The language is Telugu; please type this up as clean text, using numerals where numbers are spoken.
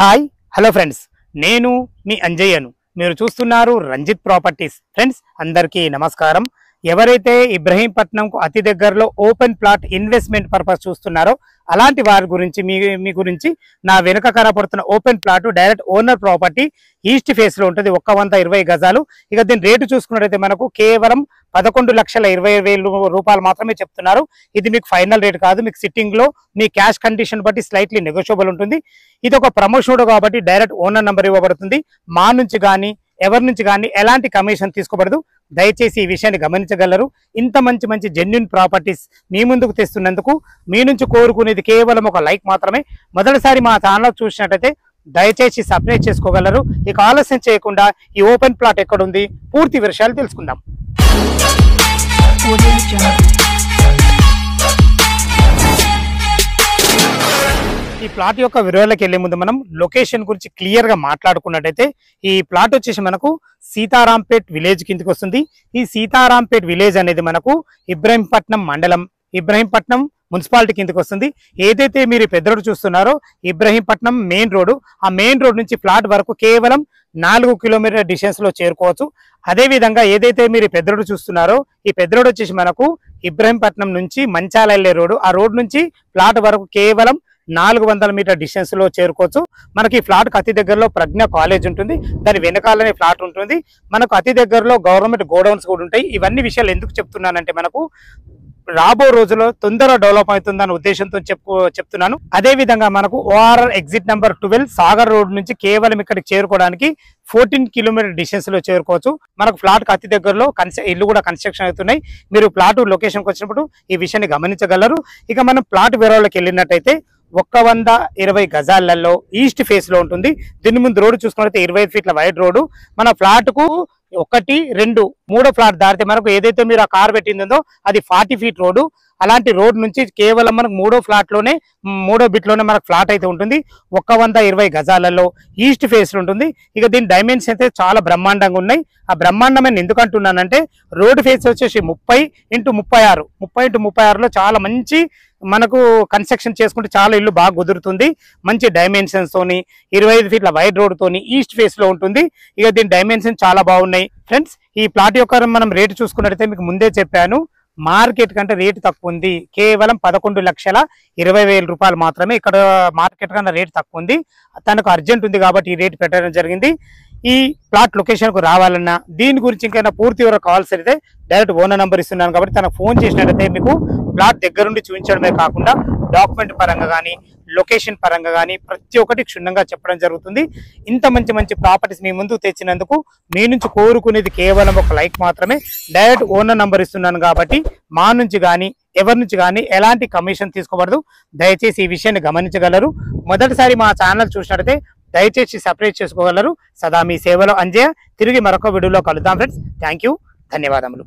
హాయ్ హలో ఫ్రెండ్స్, నేను మీ అంజయ్యను. మీరు చూస్తున్నారు రంజిత్ ప్రాపర్టీస్. ఫ్రెండ్స్ అందరికీ నమస్కారం. ఎవరైతే ఇబ్రహీంపట్నంకు అతి దగ్గరలో ఓపెన్ ప్లాట్ ఇన్వెస్ట్మెంట్ పర్పస్ చూస్తున్నారో అలాంటి వారి గురించి మీ గురించి నా వెనుక కనపడుతున్న open plot direct owner property east face లో ఉంటుంది. 120 గజాలు. ఇక దీని రేటు చూసుకున్నట్టయితే మనకు కేవలం 11,20,000 రూపాయలు మాత్రమే చెప్తున్నారు. ఇది మీకు ఫైనల్ రేట్ కాదు. మీకు సిట్టింగ్ లో మీ క్యాష్ కండిషన్ బట్టి స్లైట్లీ నెగోషియబుల్ ఉంటుంది. ఇది ఒక ప్రమోషన్ కాబట్టి డైరెక్ట్ ఓనర్ నంబర్ ఇవ్వబడుతుంది. మా నుంచి కానీ ఎవరి నుంచి కానీ ఎలాంటి కమిషన్ తీసుకోబడదు. దయచేసి ఈ విషయాన్ని గమనించగలరు. ఇంత మంచి మంచి జెన్యూన్ ప్రాపర్టీస్ మీ ముందుకు తెస్తున్నందుకు మీ నుంచి కోరుకునేది కేవలం ఒక లైక్ మాత్రమే. మొదటిసారి మా ఛానల్ చూసినట్టయితే దయచేసి సబ్స్క్రైబ్ చేసుకోగలరు. ఇక ఆలస్యం చేయకుండా ఈ ఓపెన్ ప్లాట్ ఎక్కడుంది పూర్తి విషయాలు తెలుసుకుందాం. ఈ ప్లాట్ యొక్క వివరాలకు వెళ్లే ముందు మనం లొకేషన్ గురించి క్లియర్ గా మాట్లాడుకున్నట్టయితే ఈ ప్లాట్ వచ్చేసి మనకు సీతారాంపేట్ విలేజ్ కిందకి వస్తుంది. ఈ సీతారాంపేట్ విలేజ్ అనేది మనకు ఇబ్రహీంపట్నం మండలం, ఇబ్రహీంపట్నం మున్సిపాలిటీ కిందకి వస్తుంది. ఏదైతే మీరు పెద్ద రోడ్ చూస్తున్నారో ఇబ్రహీంపట్నం మెయిన్ రోడ్, ఆ మెయిన్ రోడ్ నుంచి ప్లాట్ వరకు కేవలం 4 కిలోమీటర్ల డిస్టెన్స్ లో చేరుకోవచ్చు. అదే విధంగా ఏదైతే మీరు పెద్ద రోడ్ చూస్తున్నారో ఈ పెద్ద రోడ్ వచ్చేసి మనకు ఇబ్రహీంపట్నం నుంచి మంచాల వెళ్ళే రోడ్, ఆ రోడ్ నుంచి ప్లాట్ వరకు కేవలం 400 మీటర్ డిస్టెన్స్ లో చేరుకోవచ్చు. మనకి ఫ్లాట్ కు అతి దగ్గరలో ప్రజ్ఞ కాలేజ్ ఉంటుంది, దాని వెనకాలనే ఫ్లాట్ ఉంటుంది. మనకు అతి దగ్గరలో గవర్నమెంట్ గోడౌన్స్ కూడా ఉంటాయి. ఇవన్నీ విషయాలు ఎందుకు చెప్తున్నానంటే మనకు రాబో రోజుల్లో తొందరగా డెవలప్ అవుతుందన్న ఉద్దేశంతో చెప్తున్నాను. అదే విధంగా మనకు ORR exit number 12 Sagar road నుంచి కేవలం ఇక్కడికి చేరుకోవడానికి 14 కిలోమీటర్ డిస్టెన్స్ లో చేరుకోవచ్చు. మనకు ఫ్లాట్ కు అతి దగ్గరలో ఇల్లు కూడా కన్స్ట్రక్షన్ అవుతున్నాయి. మీరు ప్లాట్ లొకేషన్ కి వచ్చినప్పుడు ఈ విషయాన్ని గమనించగలరు. ఇక మనం ప్లాట్ వివరాలకు వెళ్ళినట్టయితే 120 గజాలలో ఈస్ట్ ఫేస్ లో ఉంటుంది. దీని ముందు రోడ్డు చూసుకున్నట్లయితే 25 ఫీట్ల వైడ్ రోడ్డు. మన ఫ్లాట్ కు 1, 2, 3 ఫ్లాట్ దాటితే మనకు ఏదైతే మీరు ఆ కార్ పెట్టిందో అది 40 ఫీట్ రోడ్డు. అలాంటి రోడ్ నుంచి కేవలం మనకు 3వ బిట్ లోనే మనకు ఫ్లాట్ అయితే ఉంటుంది. 120 గజాలలో ఈస్ట్ ఫేస్ ఉంటుంది. ఇక దీని డైమెన్షన్ అయితే చాలా బ్రహ్మాండంగా ఉన్నాయి. ఆ బ్రహ్మాండమైన ఎందుకు అంటున్నానంటే రోడ్ ఫేస్ వచ్చేసి 30x36, 30x36లో చాలా మంచి మనకు కన్స్ట్రక్షన్ చేసుకుంటే చాలా ఇల్లు బాగా కుదురుతుంది. మంచి డైమెన్షన్స్ తోని 25 ఫీట్ల వైడ్ రోడ్ తోని ఈస్ట్ ఫేస్ లో ఉంటుంది. ఇక దీని డైమెన్షన్ చాలా బాగున్నాయి. ఫ్రెండ్స్ ఈ ప్లాట్ యొక్క మనం రేటు చూసుకున్నట్టయితే మీకు ముందే చెప్పాను, మార్కెట్ కంటే రేటు తక్కువ ఉంది. కేవలం 11,20,000 రూపాయలు మాత్రమే. ఇక్కడ మార్కెట్ కన్నా రేటు తక్కువ ఉంది. తనకు అర్జెంట్ ఉంది కాబట్టి ఈ రేటు పెట్టడం జరిగింది. ఈ ప్లాట్ లొకేషన్ కు రావాలన్నా దీని గురించి ఇంకైనా పూర్తి వివరాలు కావాల్సి అయితే డైరెక్ట్ ఓనర్ నంబర్ ఇస్తున్నాను కాబట్టి తనకు ఫోన్ చేసినట్టయితే మీకు ప్లాట్ దగ్గరుండి చూపించడమే కాకుండా డాక్యుమెంట్ పరంగా కానీ లొకేషన్ పరంగా కానీ ప్రతి ఒక్కటి క్షుణ్ణంగా చెప్పడం జరుగుతుంది. ఇంత మంచి మంచి ప్రాపర్టీస్ మీ ముందుకు తెచ్చినందుకు మీ నుంచి కోరుకునేది కేవలం ఒక లైక్ మాత్రమే. డైరెక్ట్ ఓనర్ నంబర్ ఇస్తున్నాను కాబట్టి మా నుంచి కానీ ఎవరి నుంచి కానీ ఎలాంటి కమిషన్ తీసుకోబడదు. దయచేసి ఈ విషయాన్ని గమనించగలరు. మొదటిసారి మా ఛానల్ చూసినట్టయితే దయచేసి సబ్స్క్రైబ్ చేసుకోగలరు. సదా మీ సేవలో అంజయ్య. తిరిగి మరొక వీడియోలో కలుద్దాం ఫ్రెండ్స్. థ్యాంక్ యూ, ధన్యవాదములు.